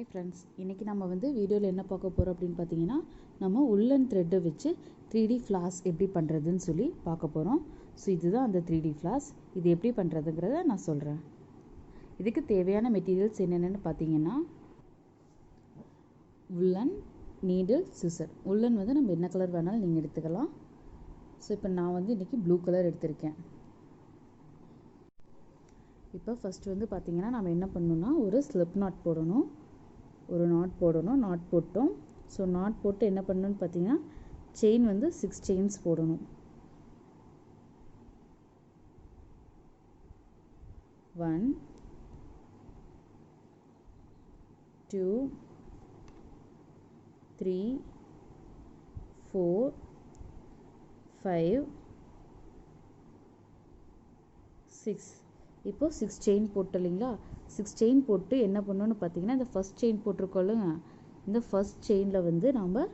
Hi friends, இன்னைக்கு நம்ம வீடியோல என்ன பார்க்க போறோம் அப்படினு பாத்தீங்கன்னா நம்ம woolen thread வச்சு 3D flowers எப்படி பண்றதுன்னு சொல்லி பார்க்க போறோம். சோ இதுதான் அந்த 3D flowers. இது எப்படி பண்றதுங்கறத நான் சொல்றேன். இதுக்கு தேவையான மெட்டீரியல்ஸ் என்னென்னன்னு பாத்தீங்கன்னா woolen needle scissor. woolen நம்ம என்ன கலர் வேணாலும் நீங்க எடுத்துக்கலாம். சோ இப்போ நான் இன்னைக்கு ப்ளூ கலர் எடுத்துர்க்கேன். இப்போ ஃபர்ஸ்ட் பாத்தீங்கன்னா நாம என்ன பண்ணனும்னா ஒரு ஸ்லிப் knot போடணும். ஒரு knot போடணும். knot போட்டோம். சோ knot போட்டு என்ன பண்ணனும்னு பாத்தீங்கன்னா செயின் 6 செயின்ஸ் போடணும். 1 2 3 4 5 6 இப்போ 6 செயின் போட்டலீங்களா 6 செயின் போட்டு என்ன பண்ணனும்னு பாத்தீங்கன்னா இந்த ஃபர்ஸ்ட் செயின் போட்டுறோம்ல இந்த ஃபர்ஸ்ட் செயின்ல நாம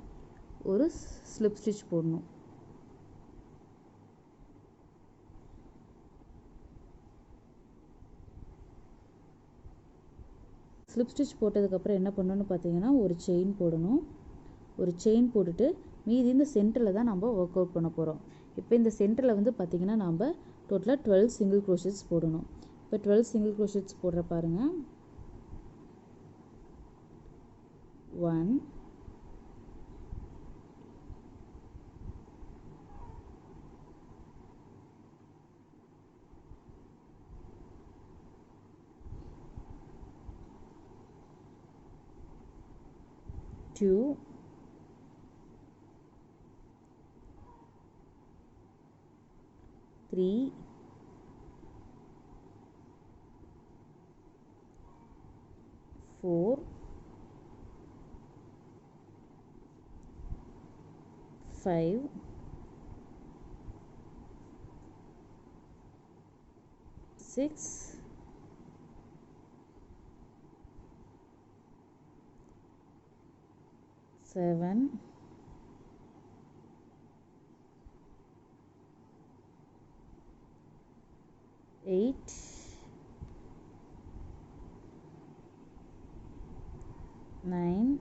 ஒரு ஸ்லிப் ஸ்டிட்ச் போடணும் ஸ்லிப் ஸ்டிட்ச் போட்டதுக்கு அப்புறம் என்ன பண்ணனும்னு பாத்தீங்கன்னா ஒரு செயின் போடணும் ஒரு செயின் போட்டுட்டு மீதி இந்த சென்டர்ல தான் நாம வொர்க் அவுட் பண்ண போறோம் இப்போ இந்த சென்டர்ல பாத்தீங்கன்னா நாம டோட்டலா 12 சிங்கிள் crochets போடணும் இப்போ 12 சிங்கிள் crochets போடுற பாருங்க 1 2 3 4 5 6 7 8 9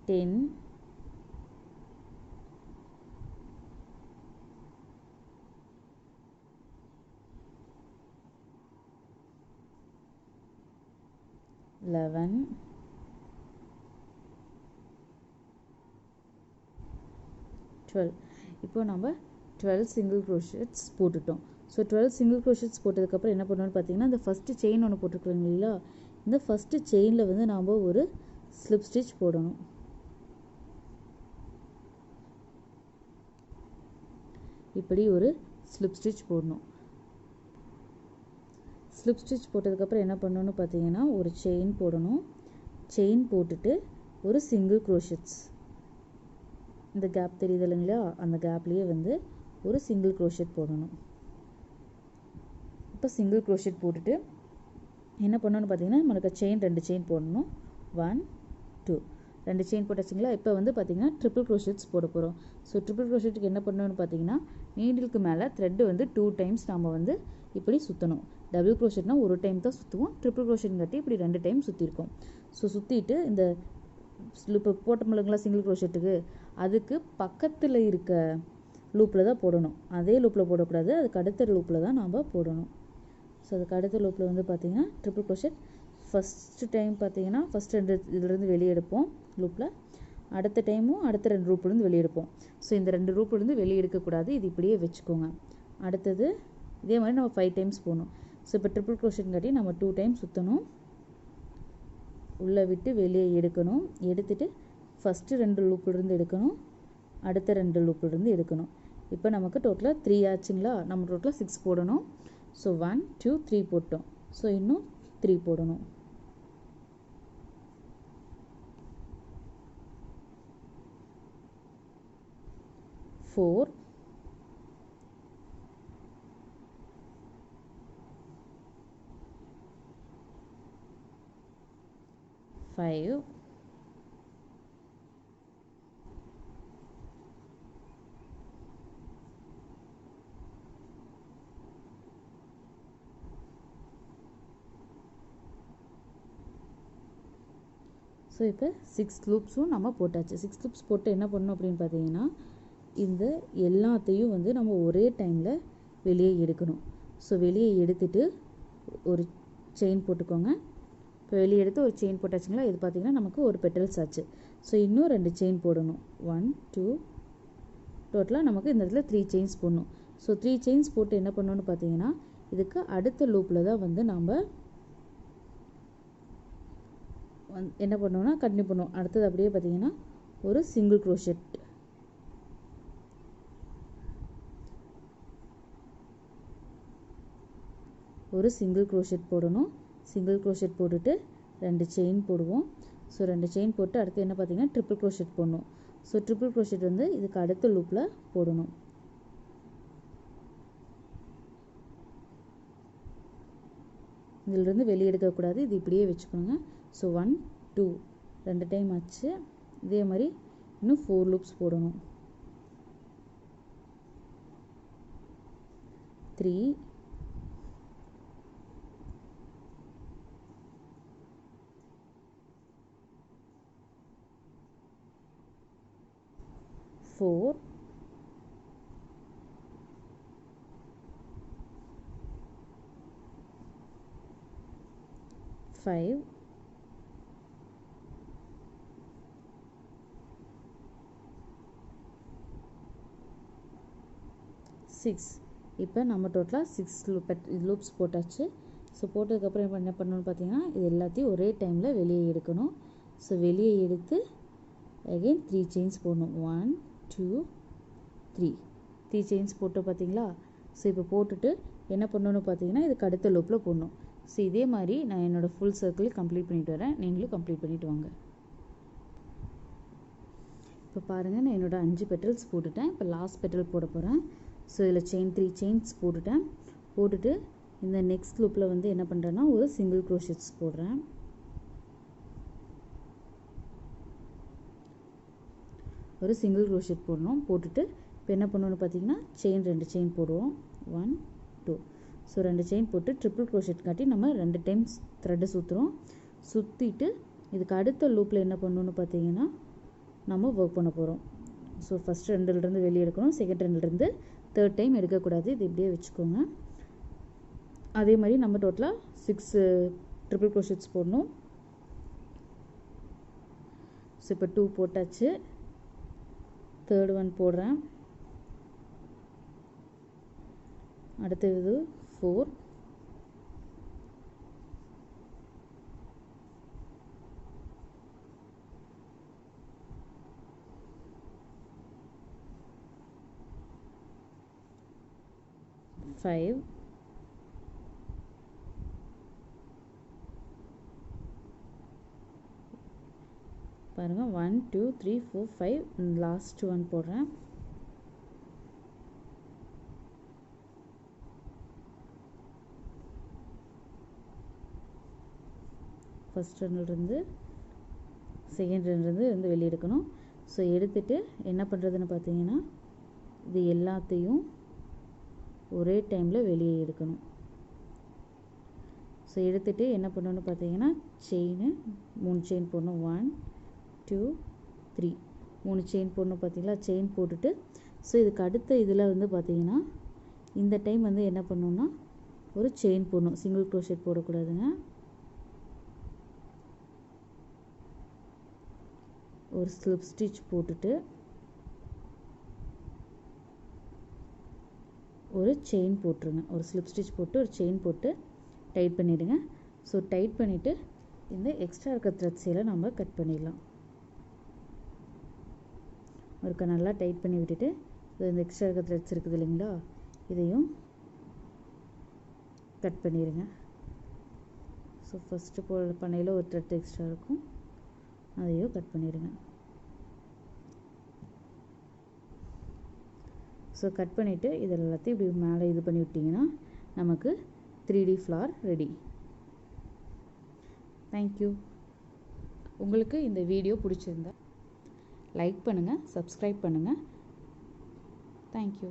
10 11 12 இப்போ நம்ம 12 சிங்கிள் crochets போட்டுட்டோம் சோ 12 சிங்கிள் crochets போட்டதுக்கு அப்புறம் என்ன பண்ணனும்னு பாத்தீங்கன்னா இந்த ஃபர்ஸ்ட் செயின் ஒன்னு போட்டுருக்கீங்க இல்லையா இந்த ஃபர்ஸ்ட் செயின்ல நாம ஒரு ஸ்லிப் ஸ்டிட்ச் போடணும் இப்படி ஒரு ஸ்லிப் ஸ்டிட்ச் போடணும் ஸ்லிப் ஸ்டிட்ச் போட்டதுக்கு அப்புறம் என்ன பண்ணனும்னு பாத்தீங்கன்னா ஒரு செயின் போடணும் செயின் போட்டுட்டு ஒரு சிங்கிள் crochets இந்த கேப் தெரியுது இல்லையா அந்த கேப்லயே ஒரு சிங்கிள் crochet போடணும் இப்போ சிங்கிள் crochet போட்டுட்டு என்ன பண்ணனும்னு பாத்தீங்கன்னா நமக்கு செயின் ரெண்டு செயின் போடணும் 1 2 ரெண்டு செயின் போட்டாச்சுங்களா இப்போ பாத்தீங்கன்னா ட்ரிபிள் crochets போட போறோம் சோ ட்ரிபிள் crochetக்கு என்ன பண்ணனும்னு பாத்தீங்கன்னா நீடிலுக்கு மேல thread 2 டைம்ஸ் நாம இப்படி சுத்தணும் டபுள் crochetனா ஒரு டைம் தான் சுத்துவோம் ட்ரிபிள் crochetங்கட்டி இப்படி ரெண்டு டைம் சுத்தி இருக்கோம் சோ சுத்திட்டு இந்த லூப் போட்டோம்லங்களா சிங்கிள் crochetக்கு அதுக்கு பக்கத்துல இருக்க லூப்ல தான் போடணும் அதே லூப்ல போட கூடாது அதுக்கு அடுத்த லூப்ல தான் நாம போடணும் சோ அதுக்கு அடுத்த லூப்ல பாத்தீங்கன்னா ட்ரிபிள் crochet ஃபர்ஸ்ட் டைம் பாத்தீங்கன்னா ஃபர்ஸ்ட் ரெண்டு இதுல இருந்து வெளிய எடுப்போம் லூப்ல அடுத்த டைமும் அடுத்த ரெண்டு லூப்ல இருந்து வெளிய எடுப்போம் சோ இந்த ரெண்டு லூப்ல இருந்து வெளிய எடுக்க கூடாது இது இப்படியே வெச்சுக்கோங்க அடுத்து இதே மாதிரி நம்ம 5 டைம்ஸ் போடணும் சோ இப்போ ட்ரிபிள் crochetங்கட்டி நம்ம 2 டைம் சுத்தணும் உள்ள விட்டு வெளியே எடுக்கணும் எடுத்துட்டு ஃபர்ஸ்ட் ரெண்டு லூப்ல இருந்து எடுக்கணும் அடுத்த ரெண்டு லூப்ல இருந்து எடுக்கணும் இப்போ நமக்கு டோட்டலா 3 ஆச்சுங்களா நம்ம டோட்டலா 6 போடணும் சோ 1 2 3 போட்டோம் சோ இன்னும் 3 போடணும் 4 5 6 ஸோ இப்போ 6 லூப்ஸும் நம்ம போட்டாச்சு. 6 லூப்ஸ் போட்டு என்ன பண்ணணும் அப்படின்னு பார்த்தீங்கன்னா, இந்த எல்லாத்தையும் வந்து நம்ம ஒரே டைமில் வெளியே எடுக்கணும். ஸோ வெளியே எடுத்துட்டு ஒரு செயின் போட்டுக்கோங்க. இப்போ வெளியே எடுத்து ஒரு செயின் போட்டாச்சுங்களா, இது பார்த்திங்கன்னா நமக்கு ஒரு பெட்டல்ஸ் ஆச்சு. ஸோ இன்னும் 2 செயின் போடணும். 1 2 டோட்டலாக நமக்கு இந்த இடத்துல 3 செயின்ஸ் போடணும். ஸோ 3 செயின்ஸ் போட்டு என்ன பண்ணணும்னு பார்த்தீங்கன்னா, இதுக்கு அடுத்த லூப்பில் தான் வந்து நம்ம என்ன பண்ணோம்னா கண்டினியூ பண்ணுவோம். அடுத்தது அப்படியே பார்த்தீங்கன்னா ஒரு சிங்கிள் க்ரோஷெட், ஒரு சிங்கிள் க்ரோஷெட் போடணும். சிங்கிள் க்ரோஷெட் போட்டுட்டு 2 செயின் போடுவோம். ஸோ 2 செயின் போட்டு அடுத்து என்ன பார்த்தீங்கன்னா ட்ரிபிள் க்ரோஷெட் போடணும். ஸோ ட்ரிபிள் க்ரோஷெட் வந்து இதுக்கு அடுத்த லூப்பில் போடணும். இதிலிருந்து வெளியே எடுக்கக்கூடாது, இது இப்படியே வச்சுக்கோங்க. ஸோ 1 2 2 டைம் ஆச்சு. இதே மாதிரி இன்னும் 4 லூப்ஸ் போடணும். 3 4 5 6. இப்போ நம்ம டோட்டலாக 6 லூப்ஸ் போட்டாச்சு. ஸோ போட்டதுக்கப்புறம் என்ன பண்ணணும்னு பார்த்தீங்கன்னா, இது எல்லாத்தையும் ஒரே டைமில் வெளியே எடுக்கணும். ஸோ வெளியே எடுத்து அகெயின் 3 செயின்ஸ் போடணும். 1 2 3 3 செயின்ஸ் போட்டு பார்த்தீங்களா. ஸோ இப்போ போட்டுட்டு என்ன பண்ணணும்னு பார்த்தீங்கன்னா, இதுக்கு அடுத்த லூப்பில் போடணும். ஸோ இதே மாதிரி நான் என்னோடய ஃபுல் சர்க்கிள் கம்ப்ளீட் பண்ணிட்டு வரேன். நீங்களும் கம்ப்ளீட் பண்ணிவிட்டு வாங்க. இப்போ பாருங்கள், நான் என்னோடய 5 பெட்டல்ஸ் போட்டுட்டேன். இப்போ லாஸ்ட் பெட்டல் போட போகிறேன். ஸோ இதில் 3 செயின்ஸ் போட்டுட்டேன். போட்டுட்டு இந்த நெக்ஸ்ட் லூப்பில் வந்து என்ன பண்ணுறேன்னா ஒரு சிங்கிள் க்ரோஷெட்ஸ் போடுறேன். ஒரு சிங்கிள் க்ரோஷெட் போடணும். போட்டுட்டு இப்போ என்ன பண்ணணும்னு பார்த்தீங்கன்னா செயின் 2 செயின் போடுவோம். 1 2. ஸோ 2 செயின் போட்டு ட்ரிபிள் க்ரோஷெட் காட்டி நம்ம 2 டைம்ஸ் த்ரெட்டை சுற்றுறோம். சுற்றிட்டு இதுக்கு அடுத்த லூப்பில் என்ன பண்ணணும்னு பார்த்தீங்கன்னா நம்ம ஒர்க் பண்ண போகிறோம். ஸோ ஃபஸ்ட் 2லேருந்து வெளியே எடுக்கணும், செகண்ட் 2லேருந்து தேர்ட் டைம் எடுக்கக்கூடாது. இது இப்படியே வச்சுக்கோங்க. அதே மாதிரி நம்ம டோட்டலாக 6 ட்ரிபிள் க்ரோஷெட்ஸ் போடணும். ஸோ இப்போ 2 போட்டாச்சு. தேர்ட் ஒன் போடுறேன். அடுத்தது 4 5 பாருங்கள் 1 2 3 4 5 லாஸ்ட் ஒன் போடுறேன். ஃபஸ்ட் ரன்னிலிருந்து செகண்ட் ரன்னிலிருந்து வெளியே எடுக்கணும். ஸோ எடுத்துகிட்டு என்ன பண்ணுறதுன்னு பார்த்தீங்கன்னா, இது எல்லாத்தையும் ஒரே டைமில் வெளியே எடுக்கணும். ஸோ எடுத்துகிட்டு என்ன பண்ணணும்னு பார்த்தீங்கன்னா செயின் 3 செயின் போடணும். 1 2 3 3 செயின் போடணும். பார்த்தீங்களா, செயின் போட்டுட்டு ஸோ இதுக்கு அடுத்த இதில் வந்து பார்த்தீங்கன்னா இந்த டைம் வந்து என்ன பண்ணணும்னா ஒரு செயின் போடணும். சிங்கிள் க்ரோஷெட் போடக்கூடாதுங்க. ஒரு ஸ்லிப் ஸ்டிச் போட்டுட்டு ஒரு செயின் போட்டுருங்க. ஒரு ஸ்லிப் ஸ்டிச் போட்டு ஒரு செயின் போட்டு டைட் பண்ணிவிடுங்க. ஸோ டைட் பண்ணிவிட்டு இந்த எக்ஸ்ட்ரா இருக்க த்ரெட்ஸையில் நம்ம கட் பண்ணிடலாம். ஒருக்க நல்லா டைட் பண்ணி விட்டுட்டு இந்த எக்ஸ்ட்ரா இருக்க த்ரெட்ஸ் இருக்குது இல்லைங்களா, இதையும் கட் பண்ணிடுங்க. ஸோ ஃபஸ்ட்டு பண்ணையில் ஒரு த்ரெட் எக்ஸ்ட்ரா இருக்கும், அதையும் கட் பண்ணிடுங்க. ஸோ கட் பண்ணிவிட்டு இது எல்லாத்தையும் இப்படி மேலே இது பண்ணி விட்டிங்கன்னா நமக்கு 3D ஃப்ளார் ரெடி. தேங்க்யூ. உங்களுக்கு இந்த வீடியோ பிடிச்சிருந்தா லைக் பண்ணுங்கள், சப்ஸ்கிரைப் பண்ணுங்கள். தேங்க்யூ.